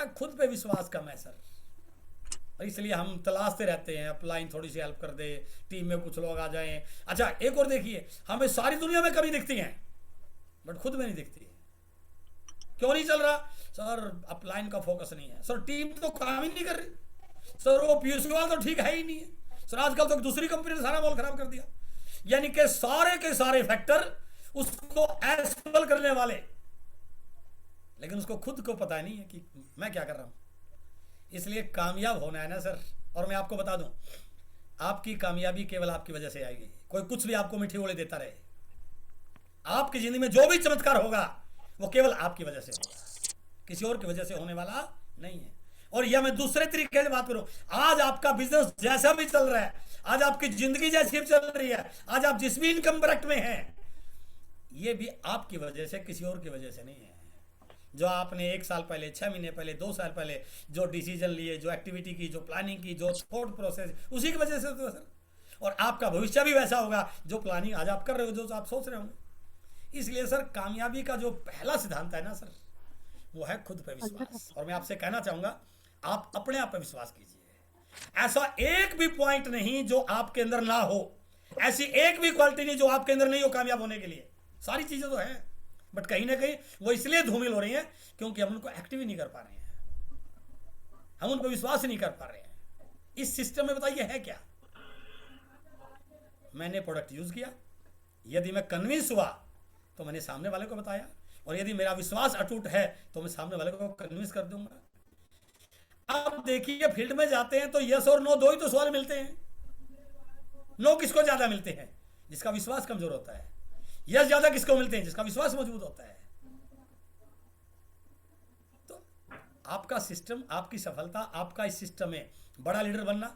हमारा खुद पे विश्वास कम है सर, और इसलिए हम तलाशते रहते हैं अपलाइन थोड़ी सी हेल्प कर दे, टीम में कुछ लोग आ जाएं। अच्छा एक और देखिए, हमें सारी दुनिया में कमी दिखती हैं बट खुद में नहीं दिखती। क्यों नहीं चल रहा सर? अपलाइन का फोकस नहीं है सर, टीम तो काम ही नहीं कर रही सर, वो पीयूष गोयल तो ठीक है ही नहीं है सर, आजकल तो दूसरी कंपनी ने सारा माहौल खराब कर दिया। यानी कि सारे के सारे फैक्टर उसको एस्पेल करने वाले, लेकिन उसको खुद को पता नहीं है कि मैं क्या कर रहा हूं। इसलिए कामयाब होना है ना सर, और मैं आपको बता दूं, आपकी कामयाबी केवल आपकी वजह से आएगी। कोई कुछ भी आपको मीठी गोली देता रहे, आपकी जिंदगी में जो भी चमत्कार होगा वो केवल आपकी वजह से होगा, किसी और की वजह से होने वाला नहीं है। और यह मैं दूसरे तरीके से बात करूं, आज आपका बिजनेस जैसा भी चल रहा है, आज आपकी जिंदगी जैसी भी चल रही है, आज आप जिस भी इनकम ब्रैकेट में हैं, ये भी आपकी वजह से, किसी और की वजह से नहीं है। जो आपने 1 साल पहले, 6 महीने पहले, 2 साल पहले जो डिसीजन लिए, जो एक्टिविटी की, जो प्लानिंग की, जो थॉट प्रोसेस, उसी की वजह से तो सर। और आपका भविष्य भी वैसा होगा जो प्लानिंग आज आप कर रहे हो, जो आप सोच रहे होंगे। इसलिए सर कामयाबी का जो पहला सिद्धांत है ना सर, वो है खुद पे विश्वास। और मैं आपसे कहना चाहूंगा, आप अपने आप पे विश्वास कीजिए। ऐसा एक भी पॉइंट नहीं जो आपके अंदर ना हो, ऐसी एक भी क्वालिटी नहीं जो आपके अंदर नहीं हो कामयाब होने के लिए। सारी चीजें तो हैं, बट कहीं ना कहीं वो इसलिए धूमिल हो रही हैं क्योंकि हम उनको एक्टिव ही नहीं कर पा रहे हैं, हम उन पर विश्वास ही नहीं कर पा रहे हैं। इस सिस्टम में बताइए है क्या? मैंने प्रोडक्ट यूज किया, यदि मैं कन्विंस हुआ तो मैंने सामने वाले को बताया, और यदि मेरा विश्वास अटूट है तो मैं सामने वाले को कन्विंस कर दूंगा। अब देखिए फील्ड में जाते हैं तो यस और नो दो ही तो सवाल मिलते हैं। नो किसको ज्यादा मिलते हैं? जिसका विश्वास कमजोर होता है। यस ज्यादा किसको मिलते हैं? जिसका विश्वास मजबूत होता है। तो आपका सिस्टम, आपकी सफलता, आपका इस सिस्टम में बड़ा लीडर बनना,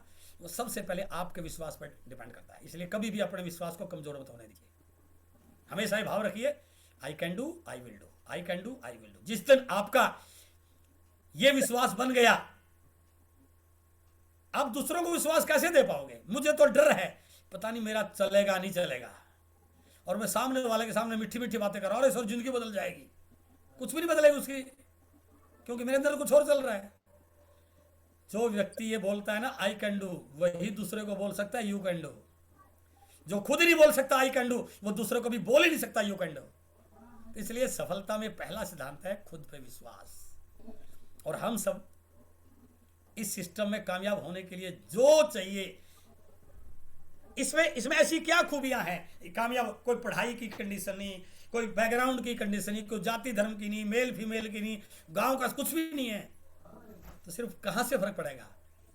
वो सबसे पहले आपके विश्वास पर डिपेंड करता है। इसलिए कभी भी अपने विश्वास को कमजोर मत होने दीजिए। हमेशा ये भाव रखिए, I can do, I will do, I can do, I will do. जिस दिन आपका ये विश्वास बन गया, आप दूसरों को विश्वास कैसे दे पाओगे? मुझे तो डर है, पता नहीं मेरा चलेगा नहीं चलेगा, और मैं सामने वाले के सामने मीठी मीठी बातें कर रहा हूं, अरे सर जिंदगी बदल जाएगी। कुछ भी नहीं बदलेगी उसकी, क्योंकि मेरे अंदर कुछ और चल रहा है। जो व्यक्ति ये बोलता है ना आई कैन डू, वही दूसरे को बोल सकता है यू कैन डू। जो खुद ही नहीं बोल सकता आई कैन डू, वो दूसरे को भी बोल ही नहीं सकता यू कैन डू। इसलिए सफलता में पहला सिद्धांत है खुद पे विश्वास। और हम सब इस सिस्टम में कामयाब होने के लिए जो चाहिए, इसमें ऐसी क्या खूबियां हैं कामयाब? कोई पढ़ाई की कंडीशन नहीं, कोई बैकग्राउंड की कंडीशन नहीं, कोई जाति धर्म की नहीं, मेल फीमेल की नहीं, गांव का कुछ भी नहीं है। तो सिर्फ कहां से फर्क पड़ेगा?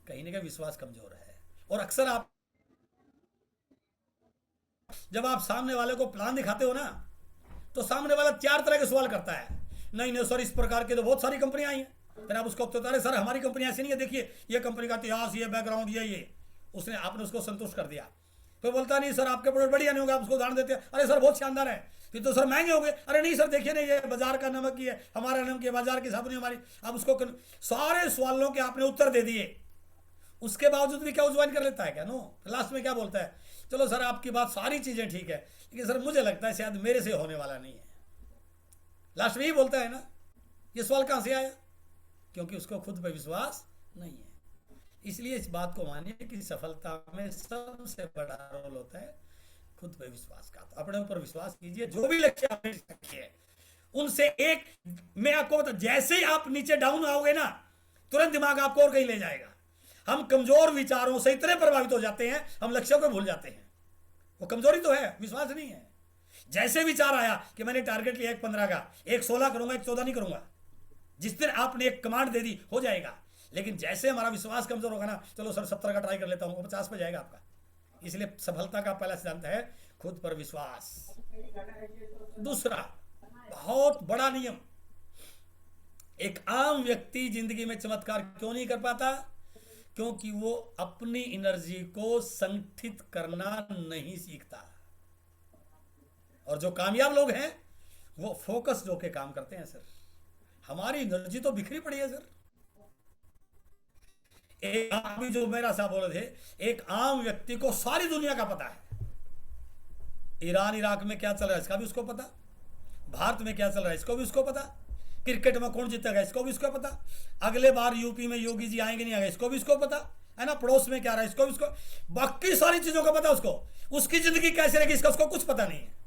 कहीं ना कहीं विश्वास कमजोर है। और अक्सर आप जब आप सामने वाले को प्लान दिखाते हो ना, तो सामने वाला 4 तरह के सवाल करता है। नहीं नहीं सर, इस प्रकार के तो बहुत सारी कंपनियां आई हैं। फिर आप उसको बता रहे सर हमारी कंपनी ऐसी नहीं है, देखिए ये कंपनी का इतिहास, ये बैकग्राउंड, ये उसने आपने उसको संतुष्ट कर दिया। तो बोलता नहीं सर आपके प्रोडक्ट बढ़िया नहीं होगा, आप उसको उदाहरण देते हैं, अरे सर बहुत शानदार है। फिर तो सर महंगे हो गए, अरे नहीं सर देखिए नहीं ये बाजार का नमक ही है, हमारा नमक है, बाजार की साबुन हमारी। आप उसको सारे सवालों के आपने उत्तर दे दिए, उसके बावजूद भी क्या वो ज्वाइन कर लेता है क्या? नो। लास्ट में क्या बोलता है? चलो सर आपकी बात सारी चीजें ठीक है, लेकिन सर मुझे लगता है शायद मेरे से होने वाला नहीं है। लास्ट में ही बोलता है ना। ये सवाल कहां से आया? क्योंकि उसको खुद पर विश्वास नहीं है। इसलिए इस बात को मानिए कि सफलता में सबसे बड़ा रोल होता है खुद पे विश्वास का। तो अपने ऊपर विश्वास कीजिए, जो भी लक्ष्य आपने रखे उनसे एक, मैं आपको बता, जैसे ही आप नीचे डाउन आओगे ना, तुरंत दिमाग आपको और कहीं ले जाएगा। हम कमजोर विचारों से इतने प्रभावित हो जाते हैं, हम लक्ष्यों को भूल जाते हैं। वो कमजोरी तो है, विश्वास नहीं है। जैसे विचार आया कि मैंने टारगेट लिया 1 15 का, 1 16 करूंगा, 1 14 नहीं करूंगा, जिस दिन आपने एक कमांड दे दी हो जाएगा। लेकिन जैसे हमारा विश्वास कमजोर होगा ना, चलो सर 17 का ट्राई कर लेता हूं, 50 पे जाएगा आपका। इसलिए सफलता का पहला सिद्धांत है खुद पर विश्वास। दूसरा बहुत बड़ा नियम, एक आम व्यक्ति जिंदगी में चमत्कार क्यों नहीं कर पाता? क्योंकि वो अपनी एनर्जी को संगठित करना नहीं सीखता। और जो कामयाब लोग हैं वो फोकस होकर काम करते हैं। सर हमारी एनर्जी तो बिखरी पड़ी है सर। एक अभी जो मेरा साहब बोल रहे थे, एक आम व्यक्ति को सारी दुनिया का पता है। ईरान इराक में क्या चल रहा है इसका भी उसको पता, भारत में क्या चल रहा है इसको भी उसको पता, क्रिकेट में कौन जीतेगा इसको भी इसको पता, अगले बार यूपी में योगी जी आएंगे नहीं आएंगे इसको भी इसको पता है ना, पड़ोस में क्या रहा है इसको भी इसको, बाकी सारी चीजों का पता उसको, उसकी जिंदगी कैसे रहेगी इसका उसको कुछ पता नहीं है।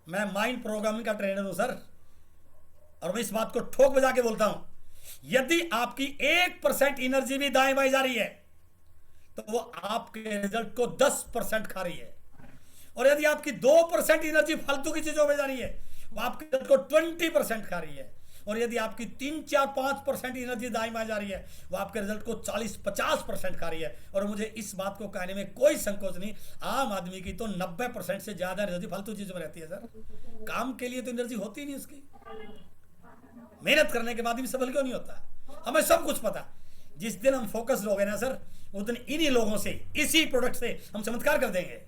मैं माइंड प्रोग्रामिंग का ट्रेनर हूं सर, और मैं इस बात को ठोक बजा के बोलता हूं, यदि आपकी 1% एनर्जी भी दाएं बाएं जा रही है तो वो आपके रिजल्ट को 10% खा रही है, और यदि आपकी 2% एनर्जी फालतू की चीजों में जा रही है वो आपके रिजल्ट को 20% खा रही है, और यदि आपकी 3, 4, 5% एनर्जी दाएं बाएं जा रही है वो आपके रिजल्ट को 40-50% खा रही है। और मुझे इस बात को कहने में कोई संकोच नहीं, आम आदमी की तो 90% से ज्यादा एनर्जी फालतू चीजों में रहती है सर, काम के लिए तो एनर्जी होती नहीं उसकी, मेहनत करने के बाद भी सफल क्यों नहीं होता, हमें सब कुछ पता। जिस दिन हम फोकस्ड हो गए ना सर, उस दिन इन्हीं लोगों से, इसी प्रोडक्ट से हम चमत्कार कर देंगे,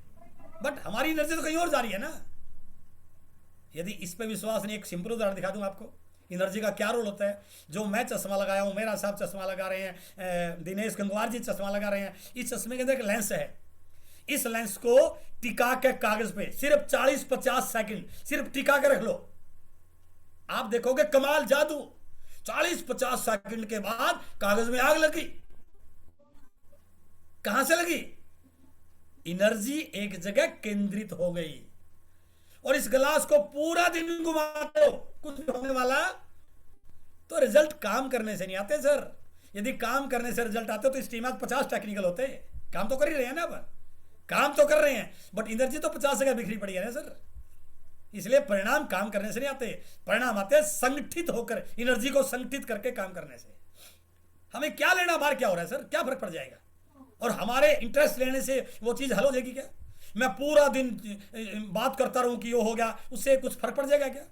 बट हमारी एनर्जी तो कहीं और जा रही है ना। यदि इस पे विश्वास नहीं, एक सिंपल उदाहरण दिखा दूं आपको, एनर्जी का क्या रोल होता है। जो मैं चश्मा लगाया हूं, मेरा साहब चश्मा लगा रहे हैं, दिनेश गंगवार जी चश्मा लगा रहे हैं, इस चश्मे के अंदर एक लेंस है, इस लेंस को टिका के कागज पे सिर्फ 40-50 सेकंड सिर्फ टिका के रख लो, आप देखोगे कमाल जादू, 40-50 सेकंड के बाद कागज में आग लगी। कहां से लगी? एनर्जी एक जगह केंद्रित हो गई। और इस गिलास को पूरा दिन घुमाते हो, कुछ भी होने वाला, तो रिजल्ट काम करने से नहीं आते सर। यदि काम करने से रिजल्ट आते तो इस टीम में 50 टेक्निकल होते, काम तो कर ही रहे हैं ना, अब काम तो कर रहे हैं, बट एनर्जी तो 50 जगह बिखरी पड़ी है ना सर। इसलिए परिणाम काम करने से नहीं आते, परिणाम आते संगठित होकर, एनर्जी को संगठित करके काम करने से। हमें क्या लेना, बाहर क्या हो रहा है सर, क्या फर्क पड़ जाएगा, और हमारे इंटरेस्ट लेने से वो चीज हल हो जाएगी क्या? मैं पूरा दिन बात करता रहूं कि ये हो गया, उससे कुछ फर्क पड़ जाएगा क्या?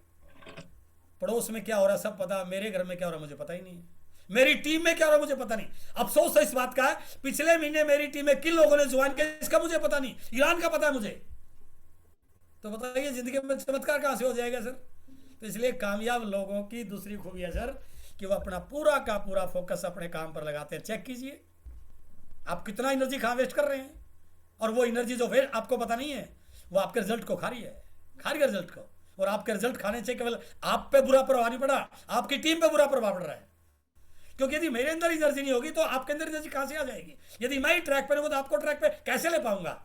पड़ोस में क्या हो रहा है सब पता, मेरे घर में क्या हो रहा है मुझे पता ही नहीं, मेरी टीम में क्या हो रहा है मुझे पता नहीं। अफसोस है इस बात का, पिछले महीने मेरी टीम में किन लोगों ने ज्वाइन किया इसका मुझे पता नहीं, ईरान का पता है मुझे, तो बताइए जिंदगी में चमत्कार कहां से हो जाएगा सर। तो इसलिए कामयाब लोगों की दूसरी खूबी है सर कि वो अपना पूरा का पूरा फोकस अपने काम पर लगाते हैं। चेक कीजिए आप कितना एनर्जी कहां वेस्ट कर रहे हैं, और वो एनर्जी जो वेस्ट आपको पता नहीं है वो आपके रिजल्ट को खा रही है, खा रही है रिजल्ट को। और आपके रिजल्ट खाने से केवल आप पे बुरा प्रभाव नहीं पड़ा, आपकी टीम पे बुरा प्रभाव पड़ रहा है। क्योंकि यदि मेरे अंदर एनर्जी नहीं होगी तो आपके अंदर एनर्जी कहां से आ जाएगी? यदि मैं ही ट्रैक पे रहूंगा तो आपको ट्रैक पे कैसे ले पाऊंगा?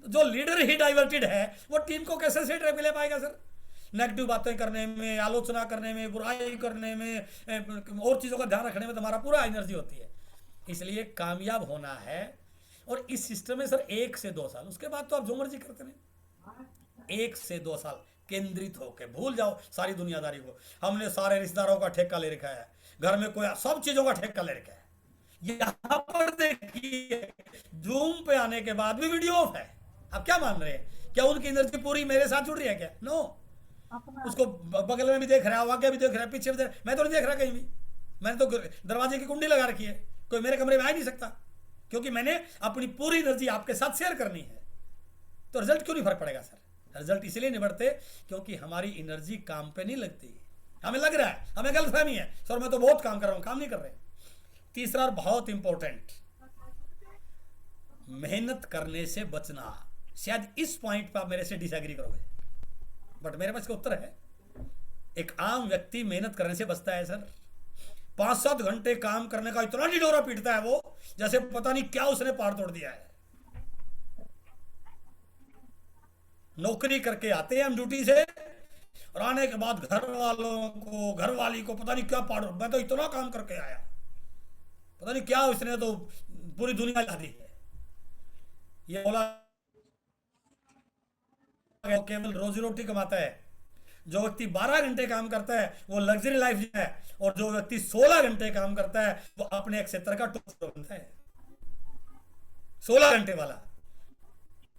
जो लीडर ही डाइवर्टेड है वो टीम को कैसे से ट्रैक पे ले पाएगा सर? नेगेटिव बातें करने में, आलोचना करने में, बुराई करने में, और चीजों का ध्यान रखने में तुम्हारा पूरा एनर्जी होती है। इसलिए कामयाब होना है, और इस सिस्टम में सर 1 से 2 साल, उसके बाद तो आप जो मर्जी करते रहे। 1 से 2 साल केंद्रित होकर भूल जाओ सारी दुनियादारी को। हमने सारे रिश्तेदारों का ठेका ले रखा है, घर में कोई सब चीजों का ठेका ले रखा है। यहां पर देखिए जूम पे आने के बाद भी वीडियो ऑफ है। आप क्या मान रहे हैं? क्या उनकी एनर्जी पूरी मेरे साथ जुड़ रही है क्या? नो। उसको बगल में भी देख रहा है, आगे भी देख रहा है, पीछे भी देख रहा है, मैं तो नहीं देख रहा कहीं भी। मैंने तो दरवाजे की कुंडी लगा रखी है, कोई मेरे कमरे में आ ही नहीं सकता, क्योंकि मैंने अपनी पूरी एनर्जी आपके साथ शेयर करनी है। तो रिजल्ट क्यों नहीं फर्क पड़ेगा सर? रिजल्ट इसलिए नहीं बढ़ते क्योंकि हमारी एनर्जी काम पे नहीं लगती। हमें लग रहा है, हमें गलतफहमी है सर मैं तो बहुत काम कर रहा हूं, काम नहीं कर रहे। तीसरा और बहुत इंपॉर्टेंट, मेहनत करने से बचना। शायद इस पॉइंट पर आप मेरे से डिसएग्री करोगे, बट मेरे पास इसका उत्तर है। एक आम व्यक्ति मेहनत करने से बचता है सर। 5-7 घंटे काम करने का इतना ढिढोरा पीटता है वो, जैसे पता नहीं क्या उसने पहाड़ तोड़ दिया है। नौकरी करके आते हैं हम ड्यूटी से, और आने के बाद घर वालों को, घर वाली को पता नहीं क्या पहाड़, मैं तो इतना काम करके आया, पता नहीं क्या उसने तो पूरी दुनिया ला दी है। ये बोला केवल रोजी रोटी कमाता है। जो व्यक्ति 12 घंटे काम करता है वो लग्जरी लाइफ जीता है, और जो व्यक्ति 16 घंटे काम करता है वो अपने एक क्षेत्र का टॉप बनता है, 16 घंटे वाला।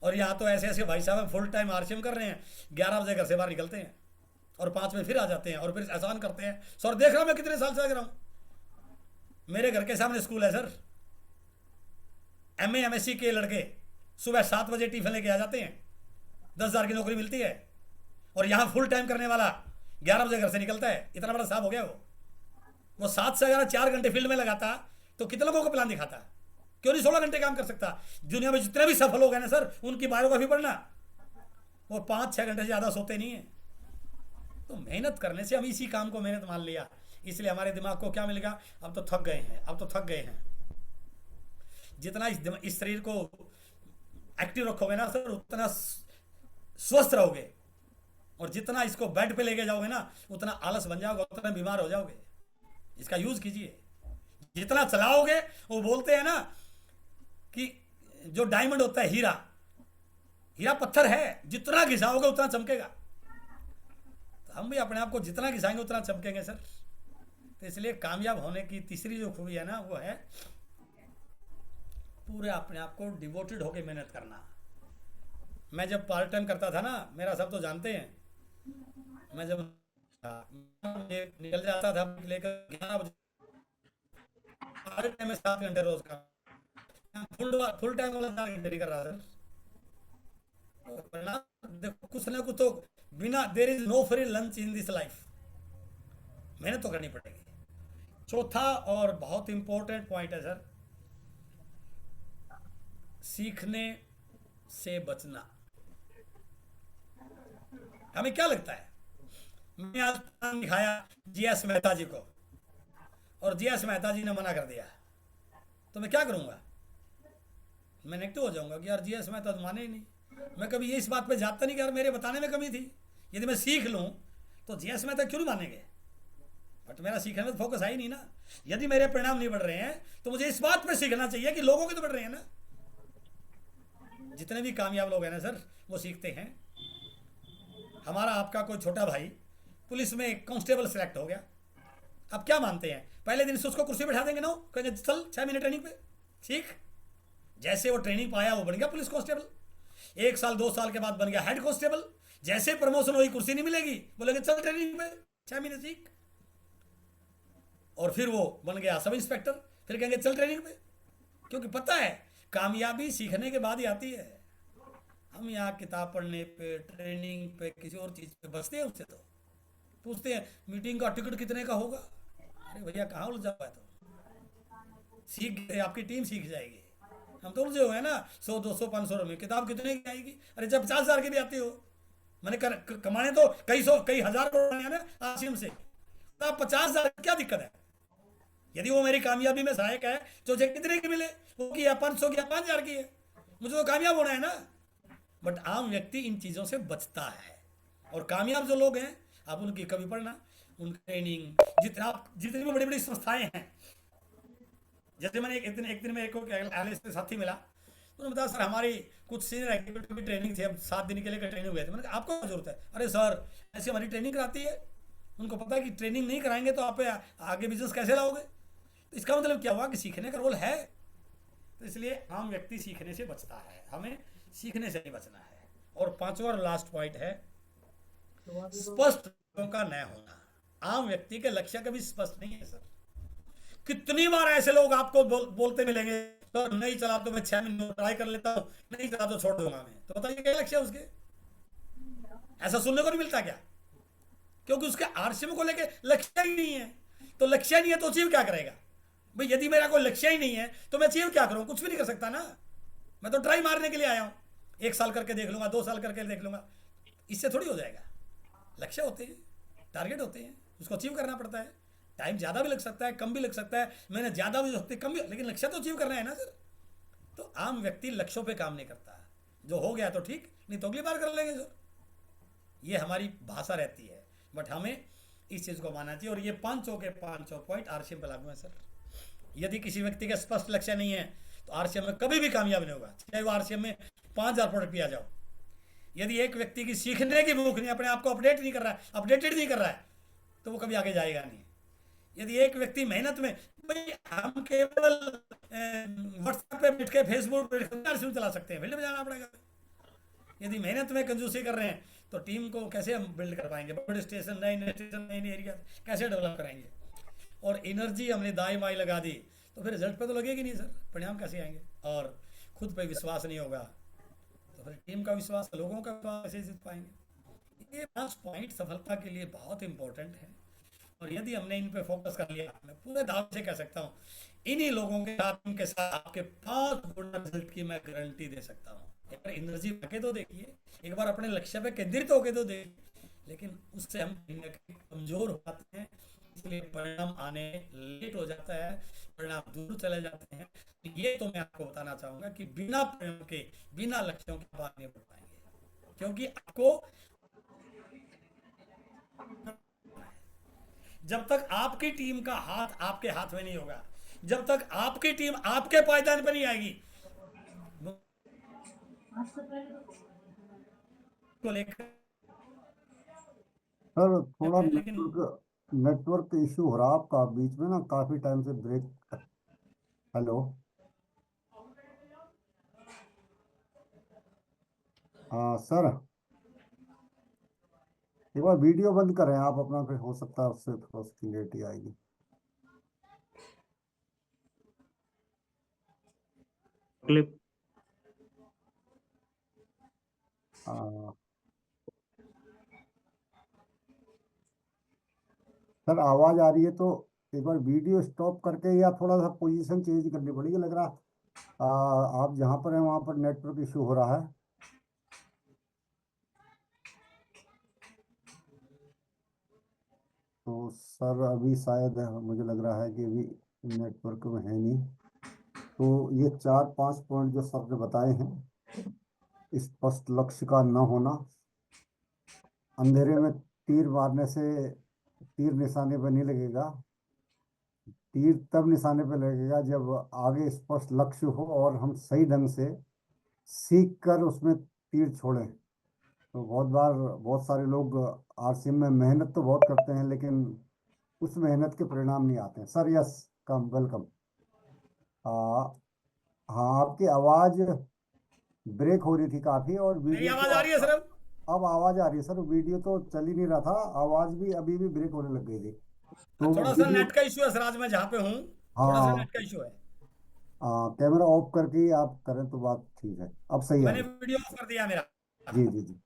और यहां तो ऐसे ऐसे भाई साहब फुल टाइम आरसीएम कर रहे हैं, 11 बजे घर से बाहर निकलते हैं और 5 बजे फिर आ जाते हैं, और फिर एहसान करते हैं सर देख रहा हूं मैं कितने साल से लग रहा हूं। मेरे घर के सामने स्कूल है सर, MA MSc के लड़के सुबह 7 बजे टिफिन लेके आ जाते हैं, 10,000 की नौकरी मिलती है। और यहां फुल टाइम करने वाला 11 बजे घर से निकलता है, इतना बड़ा साहब हो गया वो 7 से अगर 4 घंटे फील्ड में लगाता तो कितने लोगों को प्लान दिखाता? क्यों नहीं 16 घंटे काम कर सकता? दुनिया में जितने भी सफल हो गए ना सर, उनकी बायोग्राफी पढ़ना, वो 5-6 घंटे से ज्यादा सोते नहीं है। तो मेहनत करने से हम इसी काम को मेहनत मान लिया, इसलिए हमारे दिमाग को क्या मिलेगा, अब तो थक गए हैं, अब तो थक गए हैं। जितना इस शरीर को एक्टिव रखोगे ना सर, उतना स्वस्थ रहोगे, और जितना इसको बेड पे लेके जाओगे ना, उतना आलस बन जाओगे, उतना बीमार हो जाओगे। इसका यूज कीजिए, जितना चलाओगे। वो बोलते हैं ना कि जो डायमंड होता है, हीरा, हीरा पत्थर है, जितना घिसाओगे उतना चमकेगा। तो हम भी अपने आप को जितना घिसाएंगे उतना चमकेंगे सर। तो इसलिए कामयाब होने की तीसरी जो खूबी है ना, वो है पूरे अपने आप को डिवोटेड होके मेहनत करना। मैं जब पार्ट टाइम करता था ना, मेरा सब तो जानते हैं, मैं जब निकल जाता था लेकर 11 बजे, पार्ट टाइम में 7 घंटे रोज का, फुल टाइम वाला 4 घंटे कर रहा था। देखो कुछ ना कुछ तो बिना, there is no free lunch in this life, मेहनत तो करनी पड़ेगी। चौथा और बहुत इंपॉर्टेंट पॉइंट है सर, सीखने से बचना। हमें क्या लगता है, मैं आज प्लान दिखाया जीएस मेहता जी को, और जीएस मेहता जी ने मना कर दिया, तो मैं क्या करूंगा, मैं नेगेटिव हो जाऊंगा कि यार जीएस मेहता तो माने ही नहीं। मैं कभी ये इस बात पे जाता नहीं कि यार मेरे बताने में कमी थी, यदि मैं सीख लूं तो जीएस मेहता क्यों नहीं मानेंगे, बट मेरा सीखने में फोकस है ही नहीं ना। यदि मेरे परिणाम नहीं बढ़ रहे हैं तो मुझे इस बात पे सीखना चाहिए कि लोगों के तो बढ़ रहे हैं ना। जितने भी कामयाब लोग हैं ना सर, वो सीखते हैं। हमारा आपका कोई छोटा भाई पुलिस में कांस्टेबल सेलेक्ट हो गया, अब क्या मानते हैं, पहले दिन से उसको कुर्सी बैठा देंगे ना, कहेंगे चल 6 महीने ट्रेनिंग पे सीख। जैसे वो ट्रेनिंग पाया वो बन गया पुलिस कांस्टेबल, 1 साल 2 साल के बाद बन गया हेड कांस्टेबल। जैसे प्रमोशन हुई कुर्सी नहीं मिलेगी, बोलेंगे चल ट्रेनिंग पे 6 महीने सीख, और फिर वो बन गया सब इंस्पेक्टर, फिर कहेंगे चल ट्रेनिंग पे। क्योंकि पता है कामयाबी सीखने के बाद ही आती है। हम यहाँ किताब पढ़ने पे, ट्रेनिंग पे, किसी और चीज पे बचते हैं। उससे तो पूछते हैं मीटिंग का टिकट कितने का होगा, अरे भैया कहाँ उलझा हुआ है, तो सीख गए आपकी टीम सीख जाएगी। हम तो उलझे हुए हैं ना, 100 200 500 रुपये किताब कितने की आएगी, अरे जब 50,000 की भी आती हो। मैंने कमाने तो कई सौ कई हजार करोड़ ना आसिम से, तो 50,000 क्या दिक्कत है। यदि वो मेरी कामयाबी में सहायक है तो मुझे कितने की मिले, वो की 500 की 5,000 की है, मुझे तो कामयाब होना है ना। बट आम व्यक्ति इन चीज़ों से बचता है, और कामयाब जो लोग हैं आप उनकी कभी पढ़ना, उनकी ट्रेनिंग, जितनी भी बड़ी बड़ी संस्थाएं हैं। जैसे मैंने एक दिन में एक एनालिस्ट के साथी मिला, उन्होंने बताया सर हमारी कुछ सीनियर एग्जीक्यूटिव की ट्रेनिंग थी, हम 7 दिन के लिए ट्रेनिंग हुए थे। मैंने कहा आपको क्या जरूरत है, अरे सर ऐसी हमारी ट्रेनिंग कराती है। उनको पता है कि ट्रेनिंग नहीं कराएंगे तो आप आगे बिजनेस कैसे लाओगे। तो इसका मतलब क्या हुआ कि सीखने का रोल है। तो इसलिए आम व्यक्ति सीखने से बचता है, हमें सीखने से नहीं बचना है। और 5वां और लास्ट पॉइंट है स्पष्ट लक्ष्यों का न होना। आम व्यक्ति के लक्ष्य कभी स्पष्ट नहीं है सर। कितनी बार ऐसे लोग आपको बोलते मिलेंगे सर नहीं चला तो मैं 6 महीने ट्राई कर लेता हूँ, नहीं चला तो छोड़ दूंगा मैं। तो बताइए क्या लक्ष्य है उसके, ऐसा सुनने को नहीं मिलता क्या, क्योंकि उसके आरसीएम को लेके लक्ष्य ही नहीं है। तो लक्ष्य नहीं है तो अचीव क्या करेगा भाई, यदि मेरा कोई लक्ष्य ही नहीं है तो मैं अचीव क्या करूं, कुछ भी नहीं कर सकता ना। मैं तो ट्राई मारने के लिए आया हूं, 1 साल करके देख लूंगा, 2 साल करके देख लूंगा, इससे थोड़ी हो जाएगा। लक्ष्य होते हैं, टारगेट होते हैं, उसको अचीव करना पड़ता है। टाइम ज़्यादा भी लग सकता है, कम भी लग सकता है, मेहनत ज़्यादा भी हो सकती है, कम भी, लेकिन लक्ष्य तो अचीव करना है ना सर। तो आम व्यक्ति लक्ष्यों पे काम नहीं करता, जो हो गया तो ठीक, नहीं तो अगली बार कर लेंगे सर। ये हमारी भाषा रहती है, बट हमें इस चीज़ को मानना चाहिए। और ये 5 के 5 पॉइंट आरसीएम पे लागू है सर। यदि किसी व्यक्ति का स्पष्ट लक्ष्य नहीं है तो आरसीएम में कभी भी कामयाब नहीं होगा, चाहे वो आरसीएम में 5,000 प्रोडक्ट भी आ जाओ। यदि एक व्यक्ति की सीखने की भूख नहीं, अपने आप को अपडेट नहीं कर रहा है, अपडेटेड नहीं कर रहा है, तो वो कभी आगे जाएगा नहीं। यदि एक व्यक्ति मेहनत में, भाई हम केवल व्हाट्सएप पे बैठ के फेसबुक पे चला सकते हैं, फील्ड में जाना पड़ेगा। यदि मेहनत में कंजूसी कर रहे हैं तो टीम को कैसे हम बिल्ड कर पाएंगे, बड़े स्टेशन नए स्टेशन नए एरिया कैसे डेवलप कराएंगे। और एनर्जी हमने दाई बाई लगा दी तो फिर रिजल्ट पे तो लगेगी नहीं सर, परिणाम कैसे आएंगे। और खुद पे विश्वास नहीं होगा तो फिर टीम का विश्वास, लोगों का विश्वास कैसे जीत पाएंगे। ये 5 पॉइंट सफलता के लिए बहुत इंपॉर्टेंट है, और यदि हमने इन पे फोकस कर लिया, मैं पूरे दाव से कह सकता हूँ इन्हीं लोगों के साथ, उनके साथ आपके 5 गुना रिजल्ट की मैं गारंटी दे सकता हूँ। एक बार एनर्जी रखे तो देखिए, एक बार अपने लक्ष्य पे केंद्रित होकर तो देखिए, लेकिन उससे हम कहीं ना कहीं कमजोर हो जाते हैं, इसलिए परिणाम आने लेट हो जाता है, परिणाम दूर चले जाते हैं। तो ये तो मैं आपको बताना चाहूंगा कि बिना परिणाम के, बिना लक्ष्यों के आप आगे नहीं बढ़ पाएंगे, क्योंकि आपको जब तक आपकी टीम का हाथ आपके हाथ में नहीं होगा, जब तक आपकी टीम आपके पायदान पर नहीं आएगी को लेकर। सर थोड़ा लेकिन नेटवर्क नेटवर्क इशू हो रहा है आपका, बीच में ना काफी टाइम से ब्रेक। हेलो। हाँ सर, एक बार वीडियो बंद करें आप अपना, फिर हो सकता है उससे थोड़ा सी क्लियरिटी आएगी। क्लिप। हाँ सर, आवाज आ रही है तो एक बार वीडियो स्टॉप करके या थोड़ा सा पोजीशन चेंज करनी पड़ेगी लग रहा। आप जहाँ पर हैं वहाँ पर नेटवर्क इशू हो रहा है। तो सर अभी शायद मुझे लग रहा है कि अभी नेटवर्क में है नहीं। तो ये 4-5 पॉइंट जो सर ने बताए हैं, स्पष्ट लक्ष्य का न होना, अंधेरे में तीर मारने से तीर निशाने पर नहीं लगेगा, तीर तब निशाने पर लगेगा जब आगे स्पष्ट लक्ष्य हो और हम सही ढंग से सीख कर उसमें तीर छोड़ें। तो बहुत बार बहुत सारे लोग आरसीएम में मेहनत तो बहुत करते हैं, लेकिन उस मेहनत के परिणाम नहीं आते हैं। सर यस, कम वेलकम। हाँ, आपकी आवाज़ ब्रेक हो रही थी काफ़ी, और मेरी वीडियो तो आवाज आ रही है सर अब? अब आवाज़ आ रही है सर। वीडियो तो चल ही नहीं रहा था, आवाज़ भी अभी भी ब्रेक होने लग गई थी। तो थोड़ा सा वीडियो, नेट का इशू है सर, आज मैं जहाँ पे हूँ थोड़ा सा हाँ नेट का इशू है। कैमरा ऑफ करके ही आप करें तो बात ठीक है। अब सही आ मैंने रही। वीडियो ऑफ कर दिया मेरा। जी जी जी।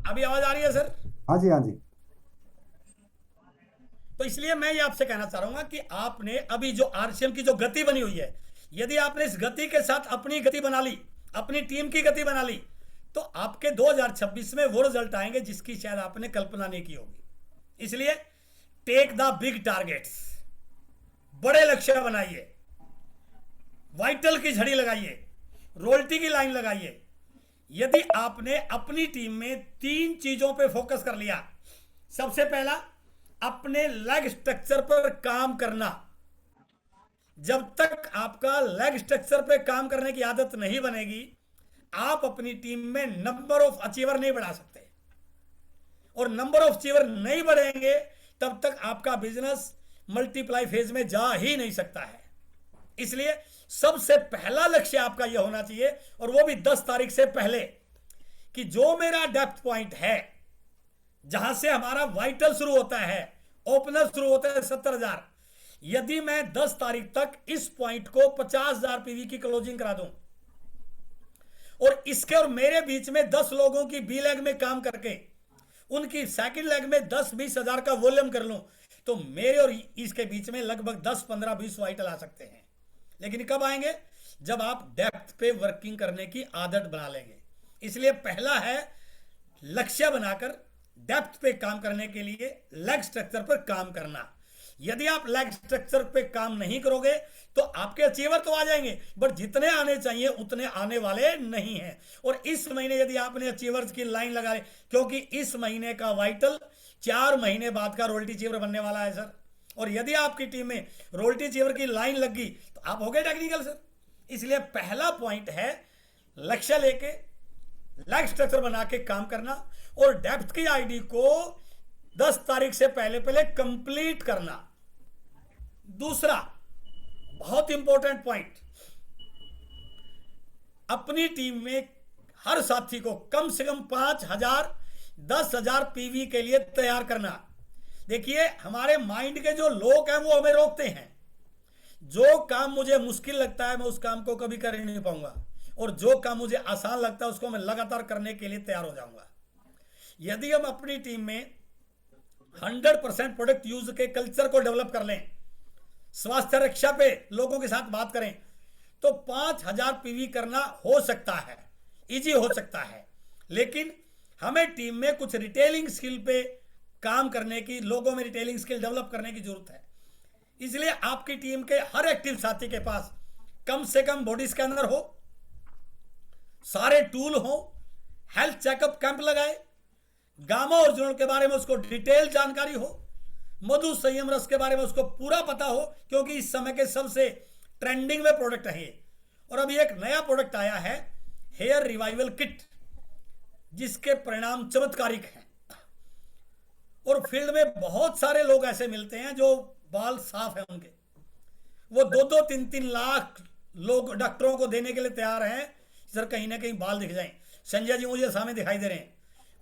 अभी आवाज आ रही है सर? हाँ जी हाँ जी। तो इसलिए मैं ये आपसे कहना चाह रहा हूँ कि आपने अभी जो आरसीएम की जो गति बनी हुई है, यदि आपने इस गति के साथ अपनी गति बना ली, अपनी टीम की गति बना ली, तो आपके 2026 में वो रिजल्ट आएंगे जिसकी शायद आपने कल्पना नहीं की होगी। इसलिए टेक द बिग टारगेट्स, बड़े लक्ष्य बनाइए, वाइटल की झड़ी लगाइए, रॉयल्टी की लाइन लगाइए। यदि आपने अपनी टीम में 3 चीजों पे फोकस कर लिया, सबसे पहला अपने लेग स्ट्रक्चर पर काम करना। जब तक आपका लेग स्ट्रक्चर पे काम करने की आदत नहीं बनेगी, आप अपनी टीम में नंबर ऑफ अचीवर नहीं बढ़ा सकते, और नंबर ऑफ अचीवर नहीं बढ़ेंगे तब तक आपका बिजनेस मल्टीप्लाई फेज में जा ही नहीं सकता है। इसलिए सबसे पहला लक्ष्य आपका यह होना चाहिए, और वो भी 10 तारीख से पहले, कि जो मेरा डेप्थ पॉइंट है, जहां से हमारा वाइटल शुरू होता है, ओपनर शुरू होता है 70,000, यदि मैं 10 तारीख तक इस पॉइंट को 50,000 पीवी की क्लोजिंग करा दूं, और इसके और मेरे बीच में 10 लोगों की बी लेग में काम करके उनकी सेकंड लेग में 10-20 हजार का वॉल्यूम कर लूं, तो मेरे और इसके बीच में लगभग 10-15-20 वाइटल आ सकते हैं। लेकिन कब आएंगे? जब आप डेप्थ पे वर्किंग करने की आदत बना लेंगे। इसलिए पहला है लक्ष्य बनाकर डेप्थ पे काम करने के लिए लेग स्ट्रक्चर पर काम करना। यदि आप लेग स्ट्रक्चर पे काम नहीं करोगे तो आपके अचीवर तो आ जाएंगे, बट जितने आने चाहिए उतने आने वाले नहीं हैं। और इस महीने यदि आपने अचीवर्स की लाइन लगा ली, क्योंकि इस महीने का वाइटल 4 महीने बाद का रोल्टी अचीवर बनने वाला है सर, और यदि आपकी टीम में रोल्टी अचीवर की लाइन लग गई तो आप हो गए टेक्निकल सर। इसलिए पहला पॉइंट है लक्ष्य लेके लेग स्ट्रक्चर बना के काम करना, और डेप्थ की आईडी को 10 तारीख से पहले पहले कंप्लीट करना। दूसरा बहुत इंपॉर्टेंट पॉइंट, अपनी टीम में हर साथी को कम से कम 5,000-10,000 पीवी के लिए तैयार करना। देखिए, हमारे माइंड के जो लोग हैं वो हमें रोकते हैं। जो काम मुझे मुश्किल लगता है मैं उस काम को कभी कर ही नहीं पाऊंगा, और जो काम मुझे आसान लगता है उसको मैं लगातार करने के लिए तैयार हो जाऊंगा। यदि हम अपनी टीम में 100% प्रोडक्ट यूज के कल्चर को डेवलप कर लें, स्वास्थ्य रक्षा पे लोगों के साथ बात करें, तो 5,000 पीवी करना हो सकता है, इजी हो सकता है। लेकिन हमें टीम में कुछ रिटेलिंग स्किल पे काम करने की, लोगों में रिटेलिंग स्किल डेवलप करने की जरूरत है। इसलिए आपकी टीम के हर एक्टिव साथी के पास कम से कम बॉडी स्कैनर हो, सारे टूल हो, हेल्थ चेकअप कैंप लगाए, गामा ओरिजिनल के बारे में उसको डिटेल जानकारी हो, मधु संयम रस के बारे में उसको पूरा पता हो, क्योंकि इस समय के सबसे ट्रेंडिंग में प्रोडक्ट है ये। और अभी एक नया प्रोडक्ट आया है, हेयर रिवाइवल किट, जिसके परिणाम चमत्कारिक हैं। और फील्ड में बहुत सारे लोग ऐसे मिलते हैं जो बाल साफ है उनके, वो 2-3 लाख लोग डॉक्टरों को देने के लिए तैयार हैं सर कहीं ना कहीं बाल दिख जाएं। संजय जी मुझे सामने दिखाई दे रहे हैं,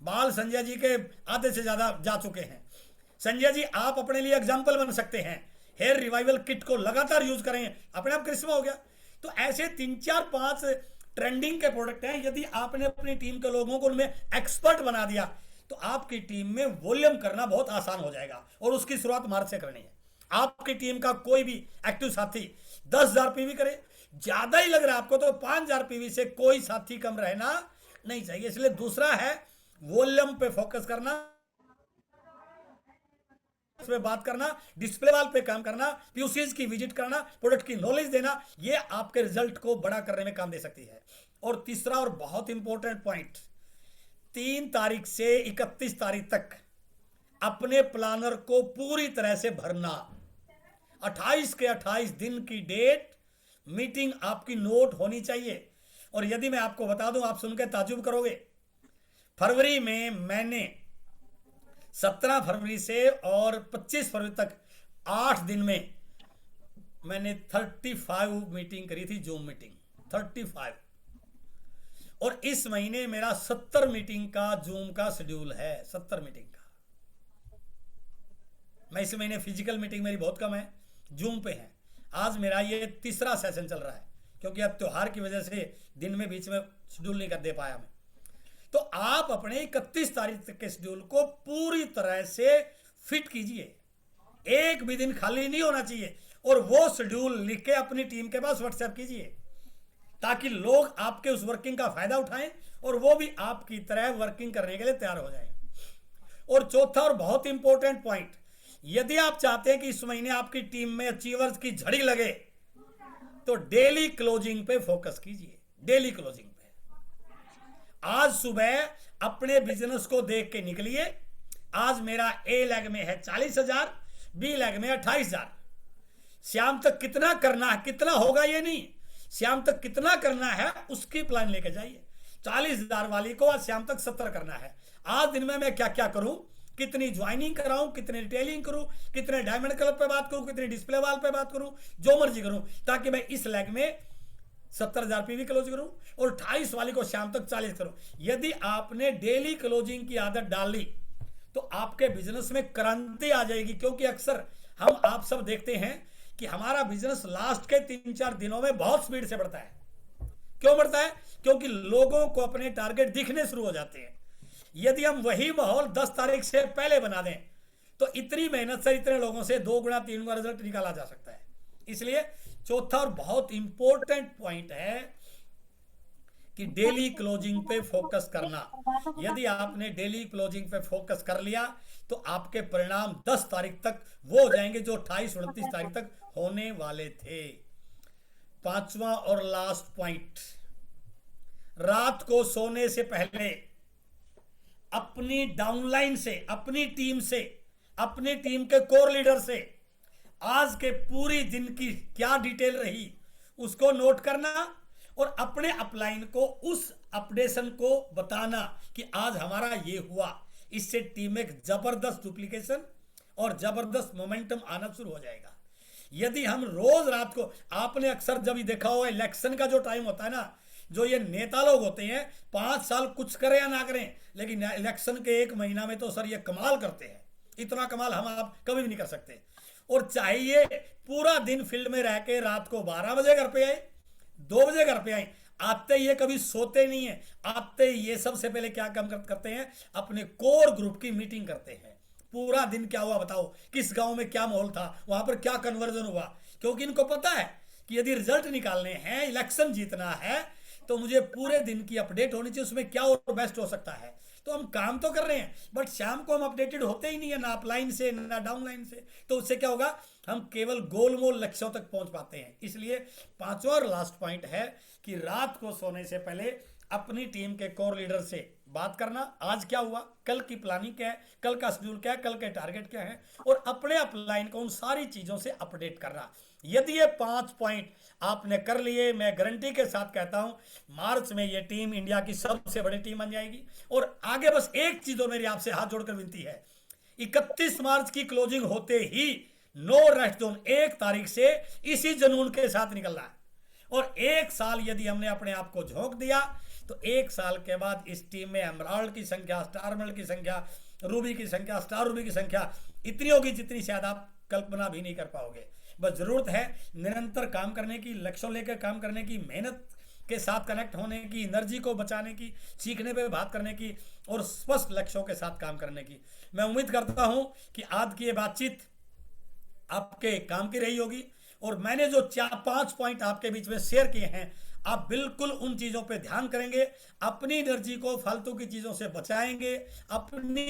बाल संजय जी के आधे से ज्यादा जा चुके हैं। संजय जी आप अपने लिए एग्जाम्पल बन सकते हैं, हेयर रिवाइवल किट को लगातार यूज करें, अपने आप करिश्मा हो गया। तो ऐसे 3-4-5 ट्रेंडिंग के प्रोडक्ट हैं, यदि आपने अपनी टीम के लोगों को उनमें एक्सपर्ट बना दिया तो आपकी टीम में वॉल्यूम करना बहुत आसान हो जाएगा। और उसकी शुरुआत मार्च से करनी है। आपकी टीम का कोई भी एक्टिव साथी 10,000 पीवी करे, ज्यादा ही लग रहा है आपको तो 5,000 पीवी से कोई साथी कम रहना नहीं चाहिए। इसलिए दूसरा है वॉल्यूम पे फोकस करना, पे बात करना, डिस्प्ले वाल पे काम करना, पीयूसीज की विजिट करना, प्रोडक्ट की नॉलेज देना, ये आपके रिजल्ट को बड़ा करने में काम दे सकती है। और तीसरा और बहुत इंपॉर्टेंट पॉइंट, 3 तारीख से 31 तारीख तक अपने प्लानर को पूरी तरह से भरना। 28 के 28 दिन की डेट मीटिंग आपकी नोट होनी चाहिए। और यदि मैं आपको बता दूं, आप सुनकर ताजुब करोगे, फरवरी में मैंने 17 फरवरी से और 25 फरवरी तक 8 दिन में मैंने 35 मीटिंग करी थी, जूम मीटिंग 35। और इस महीने मेरा 70 मीटिंग का जूम का शेड्यूल है, 70 मीटिंग का। मैं इस महीने फिजिकल मीटिंग मेरी बहुत कम है, जूम पे है। आज मेरा ये तीसरा सेशन चल रहा है, क्योंकि अब त्योहार की वजह से दिन में बीच में शेड्यूल नहीं कर दे पाया मैं। तो आप अपने 31 तारीख तक के शेड्यूल को पूरी तरह से फिट कीजिए, एक भी दिन खाली नहीं होना चाहिए। और वो शेड्यूल लिख के अपनी टीम के पास व्हाट्सएप कीजिए, ताकि लोग आपके उस वर्किंग का फायदा उठाएं और वो भी आपकी तरह वर्किंग करने के लिए तैयार हो जाएं। और चौथा और बहुत इंपॉर्टेंट पॉइंट, यदि आप चाहते हैं कि इस महीने आपकी टीम में अचीवर्स की झड़ी लगे, तो डेली क्लोजिंग पे फोकस कीजिए, डेली क्लोजिंग पे। आज सुबह अपने बिजनेस को देख के निकलिए, आज मेरा ए लेग में है 40,000, बी लेग में 28,000। शाम तक कितना करना है, कितना होगा ये नहीं, शाम तक कितना करना है उसकी प्लान लेके जाइए। 40,000 वाली को आज शाम तक 70 करना है। आज दिन में मैं क्या क्या करूं, कितनी ज्वाइनिंग कराऊं, कितनी रिटेलिंग करूं, कितने डायमंड क्लब पे बात करूं, कितनी डिस्प्ले वाल पे बात करूं, जो मर्जी करूं, ताकि मैं इस लेग में 70,000 पीवी क्लोज करूं और 28 वाली को शाम तक 40 करूं। यदि आपने डेली क्लोजिंग की आदत डाल ली तो आपके बिजनेस में क्रांति आ जाएगी। क्योंकि अक्सर हम आप सब देखते हैं कि हमारा बिजनेस लास्ट के 3-4 दिनों में बहुत स्पीड से बढ़ता है। क्यों बढ़ता है? क्योंकि लोगों को अपने टारगेट दिखने शुरू हो जाते हैं। यदि हम वही माहौल 10 तारीख से पहले बना दें तो इतनी मेहनत से इतने लोगों से 2 गुना 3 गुना रिजल्ट निकाला जा सकता है। इसलिए चौथा और बहुत इंपॉर्टेंट पॉइंट है कि डेली क्लोजिंग पे फोकस करना। यदि आपने डेली क्लोजिंग पे फोकस कर लिया तो आपके परिणाम 10 तारीख तक वो हो जाएंगे जो 28-29 तारीख तक होने वाले थे। 5वां और लास्ट पॉइंट, रात को सोने से पहले अपनी डाउनलाइन से, अपनी टीम से, अपनी टीम के कोर लीडर से आज के पूरी दिन की क्या डिटेल रही उसको नोट करना और अपने अपलाइन को उस अपडेशन को बताना कि आज हमारा ये हुआ। इससे टीम में जबरदस्त डुप्लीकेशन और जबरदस्त मोमेंटम आना शुरू हो जाएगा। यदि हम रोज रात को, आपने अक्सर जब ये देखा हो इलेक्शन का जो टाइम होता है ना, जो ये नेता लोग होते हैं 5 साल कुछ करें या ना करें, लेकिन इलेक्शन के 1 महीना में तो सर ये कमाल करते हैं। इतना कमाल हम आप कभी भी नहीं कर सकते। और चाहिए पूरा दिन फील्ड में रह के रात को 12 बजे घर पे आए, 2 बजे घर पे आए, आते ये कभी सोते नहीं है। आते ये सबसे पहले क्या काम करते हैं, अपने कोर ग्रुप की मीटिंग करते हैं। पूरा दिन क्या हुआ बताओ, किस गांव में क्या माहौल था, वहां पर क्या कन्वर्जन हुआ। क्योंकि इनको पता है कि यदि रिजल्ट निकालने हैं, इलेक्शन जीतना है, तो मुझे पूरे दिन की अपडेट होनी चाहिए, उसमें क्या और बेस्ट हो सकता है। तो हम काम तो कर रहे हैं, बट शाम को हम अपडेटेड होते ही नहीं है, ना अपलाइन से ना डाउनलाइन से। तो उससे क्या होगा, हम केवल गोलमोल लक्ष्यों तक पहुंच पाते हैं। इसलिए पांचवा और लास्ट पॉइंट है कि रात को सोने से पहले अपनी टीम के कोर लीडर से बात करना, आज क्या हुआ, कल की प्लानिंग क्या है, कल का शेड्यूल क्या है, कल के टारगेट क्या है, और अपने अपलाइन को उन सारी चीज़ों से अपडेट करना। यदि ये 5 पॉइंट आपने कर लिए, मैं गारंटी के साथ कहता हूं मार्च में ये टीम इंडिया की सबसे बड़ी टीम बन जाएगी। और आगे बस एक चीज़ मेरी आपसे हाथ जोड़कर विनती है, 31 मार्च की क्लोजिंग होते ही नो रेस्ट जोन 1 तारीख से इसी जुनून के साथ निकलना है। और 1 साल यदि हमने अपने आप को झोंक दिया तो 1 साल के बाद इस टीम में एमराल्ड की संख्या, स्टार एमराल्ड की संख्या, रूबी की संख्या, स्टार रूबी की संख्या इतनी होगी जितनी शायद आप कल्पना भी नहीं कर पाओगे। बस जरूरत है निरंतर काम करने की, लक्ष्यों लेकर काम करने की, मेहनत के साथ कनेक्ट होने की, एनर्जी को बचाने की, सीखने पे बात करने की, और स्पष्ट लक्ष्यों के साथ काम करने की। मैं उम्मीद करता हूं कि आज की ये बातचीत आपके काम की रही होगी। और मैंने जो 4-5 पॉइंट आपके बीच में शेयर किए हैं, आप बिल्कुल उन चीज़ों पे ध्यान करेंगे, अपनी एनर्जी को फालतू की चीज़ों से बचाएंगे, अपनी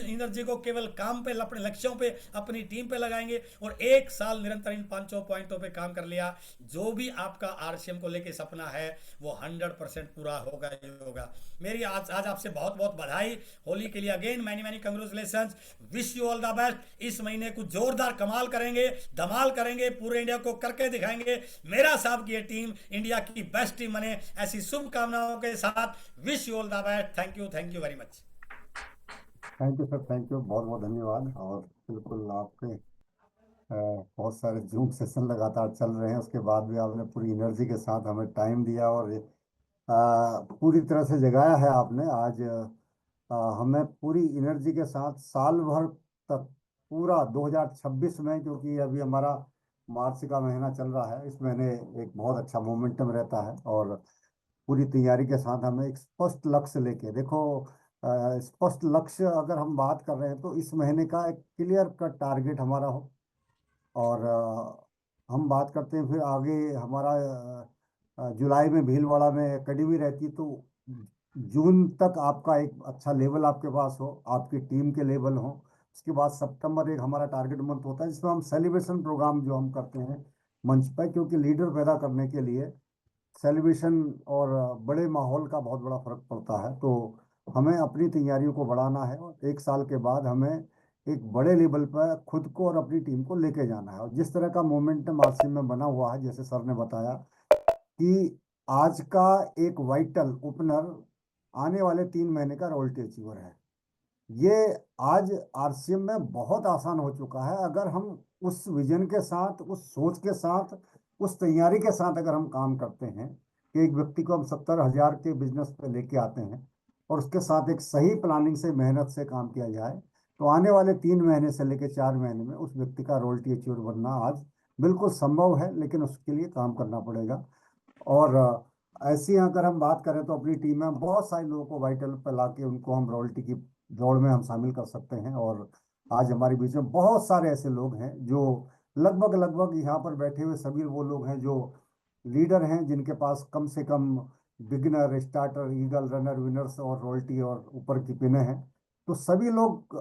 एनर्जी को केवल काम पे, अपने लक्ष्यों पे, अपनी टीम पे लगाएंगे, और 1 साल निरंतर इन 5 पॉइंटों पे काम कर लिया, जो भी आपका आरसीएम को लेके सपना है वो 100% पूरा होगा ही होगा। मेरी आज आपसे बहुत बहुत बधाई होली के लिए। Again many many congratulation, wish you all the best. इस महीने कुछ जोरदार कमाल करेंगे, धमाल करेंगे, पूरे इंडिया को करके दिखाएंगे। मेरा साहब की ये टीम इंडिया की बेस्ट टीम बने, ऐसी शुभकामनाओं के साथ wish you all the best. Thank you very much. Thank you sir, thank you, बहुत बहुत धन्यवाद। और बिल्कुल आपके बहुत सारे जूम सेशन लगातार चल रहे हैं, उसके बाद भी आपने पूरी एनर्जी के साथ हमें टाइम दिया और पूरी तरह से जगाया है आपने। आज हमें पूरी एनर्जी के साथ साल भर तक, पूरा 2026 में, क्योंकि अभी हमारा मार्च का महीना चल रहा है, इस महीने एक बहुत अच्छा मोमेंटम रहता है, और पूरी तैयारी के साथ हमें एक स्पष्ट लक्ष्य लेके, देखो स्पष्ट लक्ष्य अगर हम बात कर रहे हैं तो इस महीने का एक क्लियर कट टारगेट हमारा हो। और हम बात करते हैं फिर आगे हमारा जुलाई में भीलवाड़ा में एकेडमी रहती, तो जून तक आपका एक अच्छा लेवल आपके पास हो, आपकी टीम के लेवल हो। उसके बाद सितंबर एक हमारा टारगेट मंथ होता है, जिसमें हम सेलिब्रेशन प्रोग्राम जो हम करते हैं मंच पर, क्योंकि लीडर पैदा करने के लिए सेलिब्रेशन और बड़े माहौल का बहुत बड़ा फर्क पड़ता है। तो हमें अपनी तैयारियों को बढ़ाना है, और 1 साल के बाद हमें एक बड़े लेवल पर खुद को और अपनी टीम को लेके जाना है। और जिस तरह का मोमेंटम आरसीएम में बना हुआ है, जैसे सर ने बताया कि आज का एक वाइटल ओपनर आने वाले 3 महीने का रॉयल्टी अचीवर है, ये आज आरसीएम में बहुत आसान हो चुका है। अगर हम उस विजन के साथ, उस सोच के साथ, उस तैयारी के साथ अगर हम काम करते हैं कि एक व्यक्ति को हम 70,000 के बिजनेस पे लेके आते हैं, और उसके साथ एक सही प्लानिंग से, मेहनत से काम किया जाए, तो आने वाले 3 महीने से लेकर 4 महीने में उस व्यक्ति का रॉयल्टी अचीवर बनना आज बिल्कुल संभव है, लेकिन उसके लिए काम करना पड़ेगा। और ऐसी अगर हम बात करें तो अपनी टीम में बहुत सारे लोगों को वाइटल पर ला के उनको हम रॉयल्टी की दौड़ में हम शामिल कर सकते हैं। और आज हमारे बीच में बहुत सारे ऐसे लोग हैं जो लगभग लगभग यहाँ पर बैठे हुए सभी वो लोग हैं जो लीडर हैं, जिनके पास कम से कम beginner, starter, eagle, runner, winners और रॉयल्टी और ऊपर की पिने हैं। तो सभी लोग,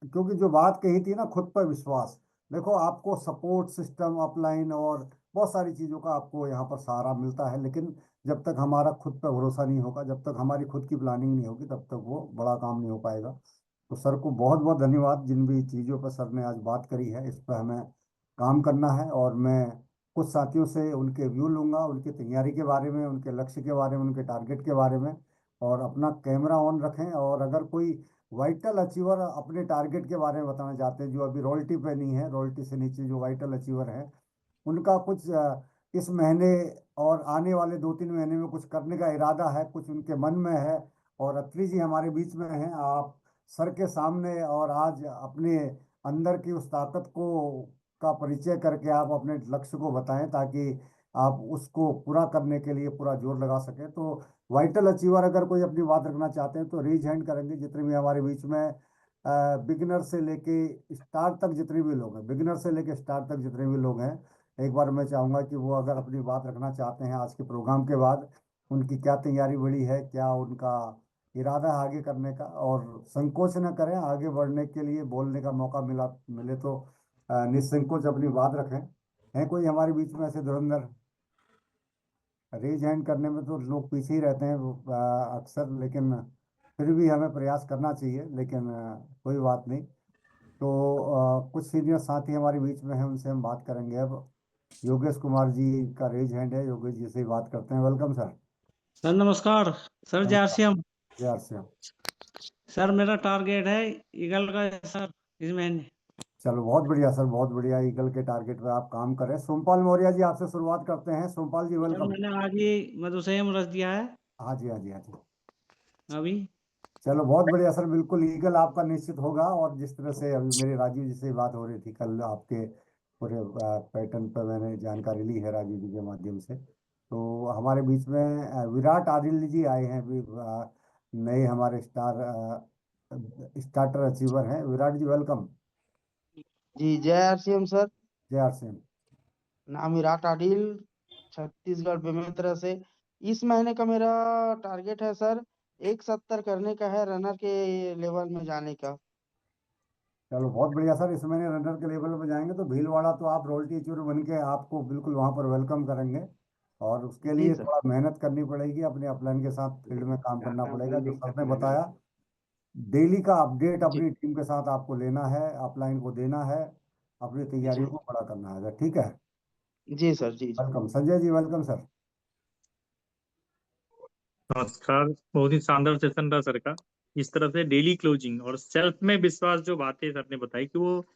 क्योंकि जो बात कही थी ना, खुद पर विश्वास, देखो आपको सपोर्ट सिस्टम, अपलाइन और बहुत सारी चीज़ों का आपको यहाँ पर सहारा मिलता है, लेकिन जब तक हमारा खुद पर भरोसा नहीं होगा, जब तक हमारी खुद की प्लानिंग नहीं होगी, तब तक वो बड़ा काम नहीं हो पाएगा। तो सर को बहुत बहुत धन्यवाद, जिन भी चीज़ों पर सर ने आज बात करी है, इस पर हमें काम करना है। और मैं कुछ साथियों से उनके व्यू लूंगा, उनकी तैयारी के बारे में, उनके लक्ष्य के बारे में, उनके टारगेट के बारे में। और अपना कैमरा ऑन रखें, और अगर कोई वाइटल अचीवर अपने टारगेट के बारे में बताना चाहते हैं, जो अभी रॉयल्टी पे नहीं है, रॉयल्टी से नीचे जो वाइटल अचीवर है, उनका कुछ इस महीने और आने वाले 2-3 महीने में कुछ करने का इरादा है, कुछ उनके मन में है, और अत्री जी हमारे बीच में हैं, आप सर के सामने और आज अपने अंदर की उस ताकत को का परिचय करके आप अपने लक्ष्य को बताएं, ताकि आप उसको पूरा करने के लिए पूरा जोर लगा सकें। तो वाइटल अचीवर अगर कोई अपनी बात रखना चाहते हैं तो रेज हैंड करेंगे, जितने भी हमारे बीच में बिगिनर से लेके स्टार तक जितने भी लोग हैं, बिगिनर से लेके स्टार तक जितने भी लोग हैं, एक बार मैं चाहूँगा कि वो अगर अपनी बात रखना चाहते हैं आज के प्रोग्राम के बाद, उनकी क्या तैयारी बड़ी है, क्या उनका इरादा है आगे करने का, और संकोच न करें, आगे बढ़ने के लिए बोलने का मौका मिले तो निसंकोच अपनी बात रखें। है कोई हमारे बीच में ऐसे धुरंधर? रेज हैंड करने में तो लोग पीछे ही रहते हैं अक्सर, लेकिन फिर भी हमें प्रयास करना चाहिए, लेकिन कोई बात नहीं। तो कुछ सीनियर साथी हमारे बीच में हैं, उनसे हम बात करेंगे अब। योगेश कुमार जी का रेज हैंड है, योगेश जी से ही बात करते हैं। Welcome sir. सर नमस्कार। सर जय नमस्कार। श्री राम। जय आर सी एम। सर मेरा टारगेट है ईगल का है सर इस महीने। चलो बहुत बढ़िया सर, बहुत बढ़िया। ईगल के टारगेट पे आप काम करें। सोमपाल मौर्य जी, आपसे शुरुआत करते हैं। सोमपाल जी सर वेलकम। मैंने आज ही मधुसेम रच दिया है हाँ जी, हाँ जी, हाँ जी। अभी। चलो बहुत बढ़िया सर, बिल्कुल ईगल आपका निश्चित होगा। और जिस तरह से अभी मेरे राजीव जी से बात हो रही थी कल, आपके पूरे पैटर्न पर मैंने जानकारी ली है राजीव जी के माध्यम से। तो हमारे बीच में विराट आदिल जी आए हैं अभी, नए हमारे स्टार्टर अचीवर हैं। विराट जी वेलकम। जी जय आरसीएम सर। जय आर सी एम। नाम विराट आडिल, छत्तीसगढ़ बेमेतरा से। इस महीने का मेरा टारगेट है सर 170 करने का है, रनर के लेवल में जाने का। चलो बहुत बढ़िया सर, इस महीने रनर के लेवल पर जाएंगे तो भीलवाड़ा तो आप रोल्टी चूर बन के आपको बिल्कुल वहां पर वेलकम करेंगे। और उसके जी लिए सर। थोड़ा मेहनत करनी पड़ेगी, अपने अपलाइन के साथ फील्ड में काम करना पड़ेगा, जो सर ने बताया। डेली का अपडेट जी अपनी टीम के साथ आपको लेना है, अपलाइन को देना है, अपनी जी तैयारियों को बड़ा करना है। ठीक है। जी सर। जी जी। Welcome Sanjay ji, welcome sir. नमस्कार। बहुत ही शानदार सेशन रहा सर का। इस तरह से डेली क्लोजिंग और सेल्फ में विश्वास जो बातें सर ने बताई कि वो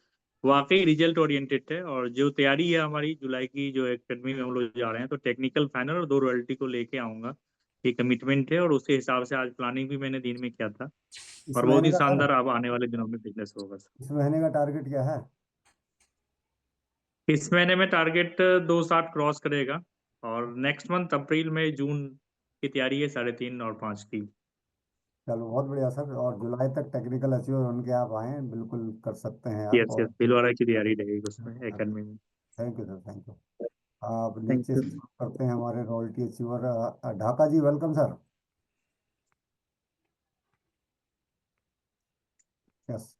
वाकई रिजल्ट ओरिएंटेड है। और जो तैयारी है हमारी जुलाई की, जो एकेडमी में हम लोग जा रहे हैं, तो टेक्निकल फाइनल और 2 रॉयल्टी को लेके आऊंगा। ये कमिटमेंट है और उसी हिसाब से आज प्लानिंग भी मैंने दिन में किया था। इस और बहुत महीने ही का सर, शानदार अब आने वाले दिनों में बिजनेस होगा सर। इस महीने का टारगेट क्या है? इस महीने में टारगेट 260 क्रॉस करेगा। और नेक्स्ट मंथ अप्रैल में जून की तैयारी है 3.5 और 5 की। चलो बहुत बढ़िया सर। और जुलाई तक टेक्निकल अचीवर उनके आप आए, बिल्कुल कर सकते हैं आप। यस यस, और भीलवाड़ा की तैयारी रहेगी उसमें एकेडमी में। Thank you sir, thank you. आप थैंक नीचे यू। से शुरू करते हैं हमारे रॉयल्टी अचीवर ढाका जी, वेलकम सर। यस।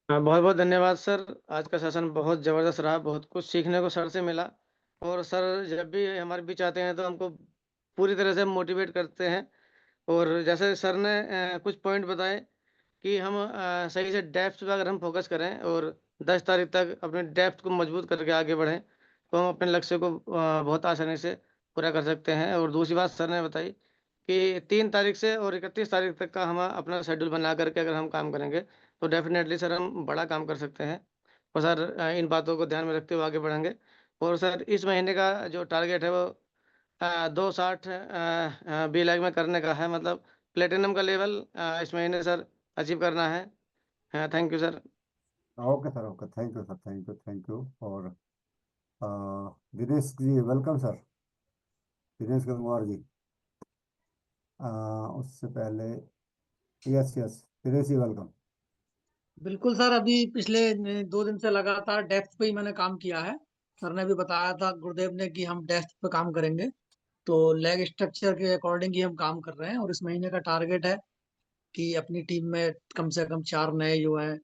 बहुत बहुत धन्यवाद सर। आज का सेशन बहुत ज़बरदस्त रहा, बहुत कुछ सीखने को सर से मिला। और सर जब भी हमारे बीच आते हैं तो हमको पूरी तरह से मोटिवेट करते हैं। और जैसे सर ने कुछ पॉइंट बताए कि हम सही से डेप्थ पे अगर हम फोकस करें और 10 तारीख तक अपने डेप्थ को मजबूत करके आगे बढ़ें तो हम अपने लक्ष्य को बहुत आसानी से पूरा कर सकते हैं। और दूसरी बात सर ने बताई कि 3 तारीख से और 31 तारीख तक का हम अपना शेड्यूल बना करके अगर हम काम करेंगे तो डेफिनेटली सर हम बड़ा काम कर सकते हैं। और सर इन बातों को ध्यान में रखते हुए आगे बढ़ेंगे। और सर इस महीने का जो टारगेट है वो 260 बी लैग में करने का है, मतलब प्लेटिनम का लेवल इस महीने सर अचीव करना है। Thank you sir. Okay sir, okay, thank you sir, thank you, thank you. और अ, दिनेश जी वेलकम सर। दिनेश गंगवार जी। अ, उससे पहले, yes yes, Dinesh ji welcome. बिल्कुल सर, अभी पिछले 2 दिन से लगातार डेप्थ पे ही मैंने काम किया है। सर ने भी बताया था गुरुदेव ने कि हम डेप्थ पे काम करेंगे, तो लेग स्ट्रक्चर के अकॉर्डिंग ही हम काम कर रहे हैं। और इस महीने का टारगेट है कि अपनी टीम में कम से कम 4 नए जो हैं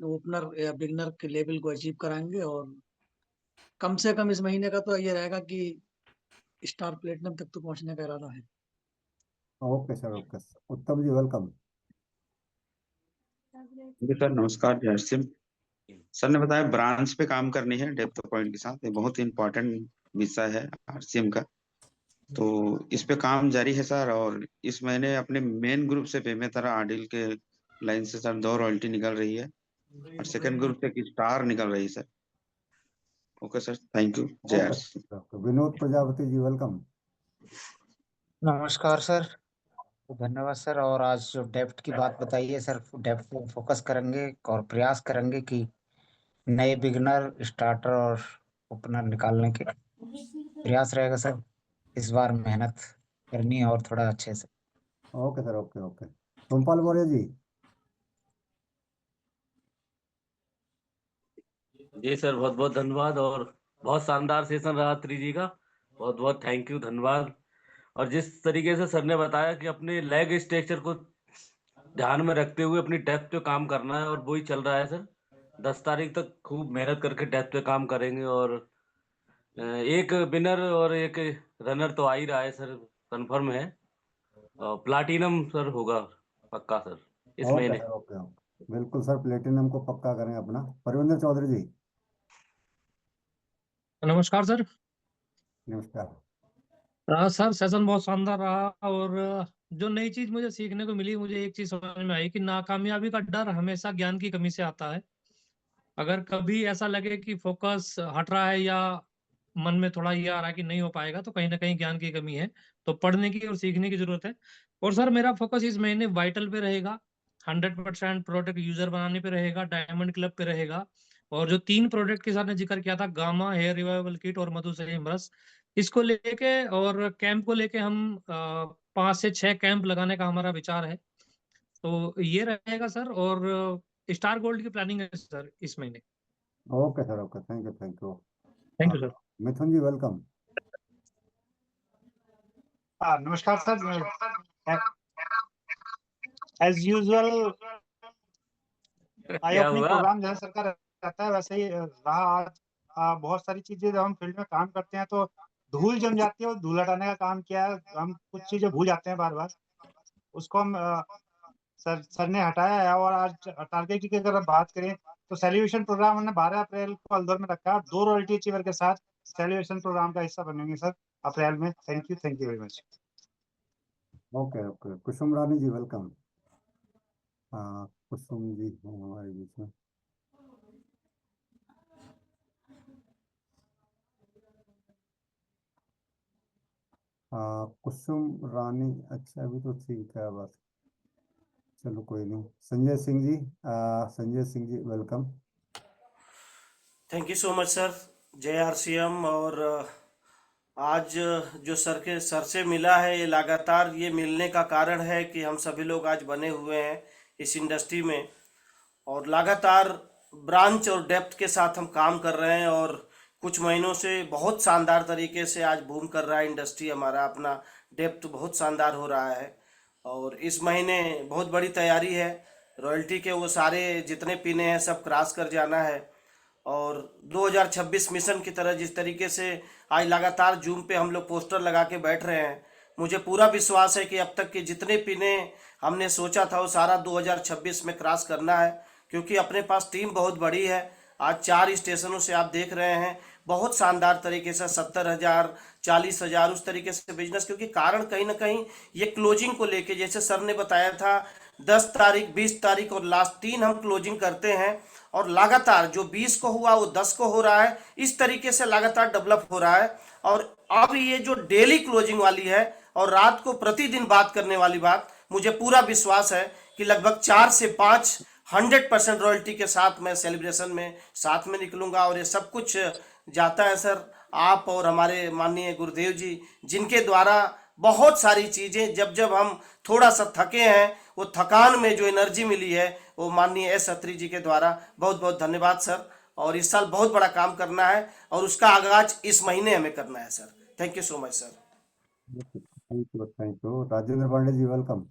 ओपनर या बिगनर के लेवल को अचीव कराएंगे। और कम से कम इस महीने का तो ये रहेगा कि स्टार प्लेटिनम तक तो पहुंचने का इरादा है। Okay sir, okay sir. उत्तम जी वेलकम। जी सर नमस्कार। जय सिंह। सर ने बताया ब्रांच पे काम करनी है डेप्थ पॉइंट के साथ, ये बहुत इंपॉर्टेंट विषय है आरसीएम का। तो इस पे काम जारी है सर। और इस महीने अपने मेन ग्रुप से बेमेतरा आडिल के लाइन से सर 2 रॉयल्टी निकल रही है, और सेकंड ग्रुप से एक स्टार निकल रही है sir. Okay sir, thank you. जय okay RCM. Sir, okay. Vinod Prajapati ji welcome. नमस्कार सर। धन्यवाद सर। और आज जो डेप्थ की बात बताई है सर, डेप्थ पे फोकस करेंगे और प्रयास करेंगे कि नए बिगनर, स्टार्टर और ओपनर निकालने के प्रयास रहेगा सर। इस बार मेहनत करनी है और थोड़ा अच्छे से। Okay sir, okay, okay. Sompal Maurya ji. जी सर, बहुत बहुत धन्यवाद। और बहुत शानदार सेशन रहा त्रि जी का। बहुत बहुत थैंक यू, धन्यवाद। और जिस तरीके से सर ने बताया कि अपने लेग स्ट्रक्चर को ध्यान में रखते हुए अपनी डेप्थ पे काम करना है, और वही चल रहा है सर। 10 तारीख तक खूब मेहनत करके डेप्थ पे काम करेंगे, और एक विनर और एक रनर तो आ ही रहा है सर, कंफर्म है। प्लाटिनम सर होगा पक्का सर इस ओके महीने। सर, ओके ओके, बिल्कुल सर, प्लेटिनम को पक्का करें अपना। परविंदर चौधरी जी, नमस्कार सर। नमस्कार। रहा सर, सेशन बहुत शानदार रहा, और जो नई चीज मुझे सीखने को मिली, मुझे एक चीज समझ में आई कि नाकामयाबी का डर हमेशा ज्ञान की कमी से आता है। अगर कभी ऐसा लगे कि फोकस हट रहा है या मन में थोड़ा ये आ रहा है कि नहीं हो पाएगा, तो कहीं ना कहीं ज्ञान की कमी है, तो पढ़ने की और सीखने की जरूरत है। और सर मेरा फोकस इस महीने वाइटल पे रहेगा, 100% प्रोडक्ट यूजर बनाने पे रहेगा, डायमंड क्लब पे रहेगा, और जो 3 प्रोडक्ट के साथ ने जिक्र किया था, गामा हेयर रिवाइवल किट और मधुसरी ब्रश, इसको लेके और कैंप को लेके हम 5 से 6 कैंप लगाने का हमारा विचार है। तो ये रहेगा सर, और स्टार गोल्ड की प्लानिंग है सर इस महीने। Okay sir, okay, thank you, thank you. Thank you sir. Mithun ji, welcome. नमस्कार सर। एज यूजुअल आई क्या ओपनिंग हुआ? प्रोग्राम जो है सर का रहता है, वैसे ही रहा आज। बहुत सारी चीजें जब हम फील्ड में काम करते हैं तो धूल जम जाती है, और धूल हटाने का काम किया है। हम कुछ चीजें भूल जाते हैं बार बार, उसको हम सर ने हटाया है। और आज टारगेट की अगर हम बात करें तो सेलिब्रेशन प्रोग्राम हमने 12 अप्रैल को अलवर में रखा है। 2 रॉयल्टी अचीवर के साथ सेलिब्रेशन प्रोग्राम का हिस्सा बनेंगे सर अप्रैल में। Thank you very much. Okay okay, Kusum Rani ji, welcome. Kusum ji हैं हमारे बीच में। कुसुम रानी, अच्छा अभी तो ठीक है बस, चलो कोई नहीं। Sanjay Singh ji, Sanjay Singh ji, welcome. Thank you so much sir. जय आरसीएम। और आज जो सर से मिला है, ये लगातार ये मिलने का कारण है कि हम सभी लोग आज बने हुए हैं इस इंडस्ट्री में, और लगातार ब्रांच और डेप्थ के साथ हम काम कर रहे हैं, और कुछ महीनों से बहुत शानदार तरीके से आज बूम कर रहा है इंडस्ट्री हमारा। अपना डेप्थ बहुत शानदार हो रहा है, और इस महीने बहुत बड़ी तैयारी है। रॉयल्टी के वो सारे जितने पीने हैं सब क्रॉस कर जाना है, और 2026 मिशन की तरह जिस तरीके से आज लगातार जूम पे हम लोग पोस्टर लगा के बैठ रहे हैं, मुझे पूरा विश्वास है कि अब तक के जितने पीने हमने सोचा था वो सारा 2026 में क्रॉस करना है, क्योंकि अपने पास टीम बहुत बड़ी है। आज 4 स्टेशनों से आप देख रहे हैं बहुत शानदार तरीके से 70,000 40,000 उस तरीके से बिजनेस, क्योंकि कारण कहीं ना कहीं ये क्लोजिंग को लेके, जैसे सर ने बताया था 10 तारीख 20 तारीख और लास्ट 3 हम क्लोजिंग करते हैं, और लगातार जो 20 को हुआ वो 10 को हो रहा है। इस तरीके से लगातार डेवलप हो रहा है, और अब ये जो डेली क्लोजिंग वाली है और रात को प्रतिदिन बात करने वाली बात, मुझे पूरा विश्वास है कि लगभग 4 से 5 100% रॉयल्टी के साथ मैं सेलिब्रेशन में साथ में निकलूंगा। और ये सब कुछ जाता है सर आप और हमारे माननीय गुरुदेव जी, जिनके द्वारा बहुत सारी चीज़ें, जब हम थोड़ा सा थके हैं, वो थकान में जो एनर्जी मिली है वो माननीय एस अत्री जी के द्वारा। बहुत बहुत धन्यवाद सर। और इस साल बहुत बड़ा काम करना है, और उसका आगाज इस महीने हमें करना है sir. Thank you so much sir. Thank you, thank you. Rajendra Pandey ji, welcome.